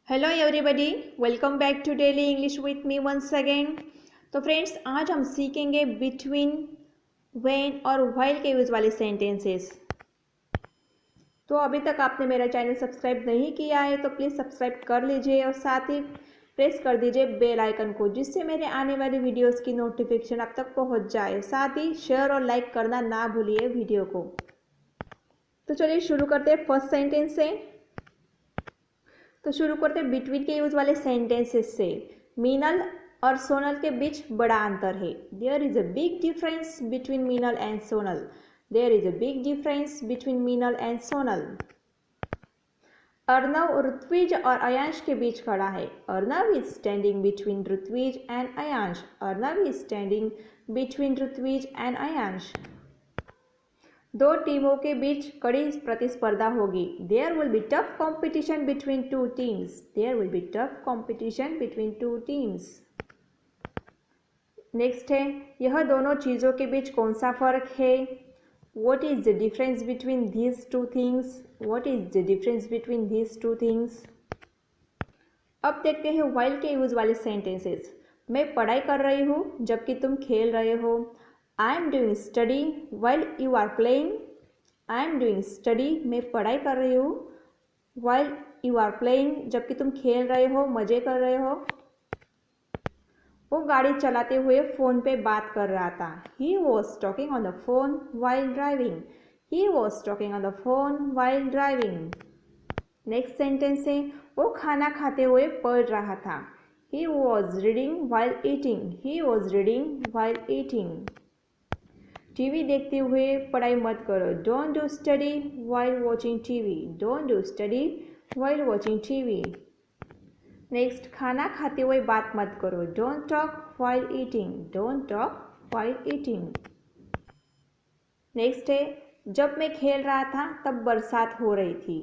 Hello everybody, welcome back to daily English with me once again. तो friends, आज हम सीखेंगे बिटवीन, व्हेन और व्हाइल के यूज़ वाले सेंटेंसेस। तो अभी तक आपने मेरा चैनल सब्सक्राइब नहीं किया है तो प्लीज़ सब्सक्राइब कर लीजिए और साथ ही प्रेस कर दीजिए बेल आइकन को, जिससे मेरे आने वाली वीडियोस की नोटिफिकेशन आप तक पहुंच जाए। साथ ही शेयर और लाइक करना ना भूलिए वीडियो को। तो चलिए शुरू करते हैं फर्स्ट सेंटेंस से। तो शुरू करते हैं बिटवीन के यूज वाले सेंटेंसेस से। मीनल और सोनल के बीच बड़ा अंतर है। There is a big difference between Meenal and Sonal. There is a big difference between Meenal and Sonal. Arnav Ritvij और अयांश के बीच खड़ा है। Arnav is standing between Ritvij and Ayansh. Arnav is standing between Ritvij and Ayansh. दो टीमों के बीच कड़ी प्रतिस्पर्धा होगी। There will be tough competition between two teams. There will be tough competition between two teams. Next है, यह दोनों चीज़ों के बीच कौन सा फर्क है। What is the difference between these two things. What is the difference between these two things. अब देखते हैं व्हाइल के यूज वाले सेंटेंसेस। मैं पढ़ाई कर रही हूँ जबकि तुम खेल रहे हो। I am doing study while you are playing. I am doing study, मैं पढ़ाई कर रही हूँ, while you are playing, जबकि तुम खेल रहे हो, मज़े कर रहे हो। वो गाड़ी चलाते हुए फ़ोन पे बात कर रहा था। He was talking on the phone while driving. He was talking on the phone while driving. Next sentence है, वो खाना खाते हुए पढ़ रहा था। He was reading while eating. He was reading while eating. TV देखते हुए पढ़ाई मत करो। Don't do study while watching TV. Don't do study while watching TV. Next, खाना खाते हुए बात मत करो। Don't talk while eating. Don't talk while eating. Next है, जब मैं खेल रहा था तब बरसात हो रही थी।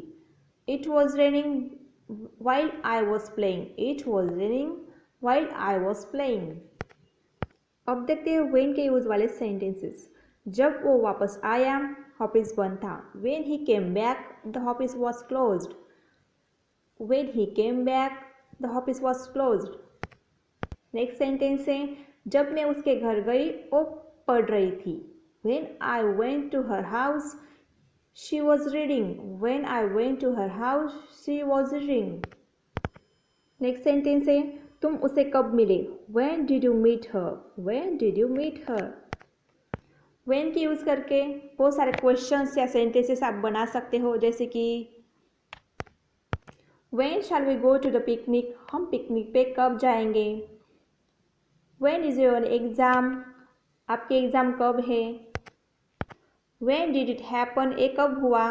It was raining while I was playing. It was raining while I was playing. अब देखते हैं व्हेन के यूज वाले सेंटेंसेस। जब वो वापस आया, ऑफिस बंद था। When he came back, the office was closed. When he came back, the office was closed. Next sentence है, जब मैं उसके घर गई वो पढ़ रही थी। When I went to her house, she was reading. When I went to her house, she was reading. Next sentence है, तुम उसे कब मिले। When did you meet her? When did you meet her? When की use करके बहुत सारे questions या सेंटेंसेस आप बना सकते हो, जैसे कि when shall we go to the picnic, हम पिकनिक पे कब जाएंगे। व्हेन इज योर एग्ज़ाम, आपके एग्ज़ाम कब है। व्हेन डिड इट हैपन, ये कब हुआ।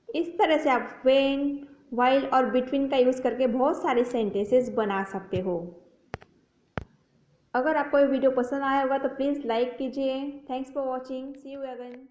इस तरह से आप व्हेन, व्हाइल और बिटवीन का यूज़ करके बहुत सारे सेंटेंसेस बना सकते हो। अगर आपको ये वीडियो पसंद आया होगा तो प्लीज़ लाइक कीजिए। Thanks for watching, see you again.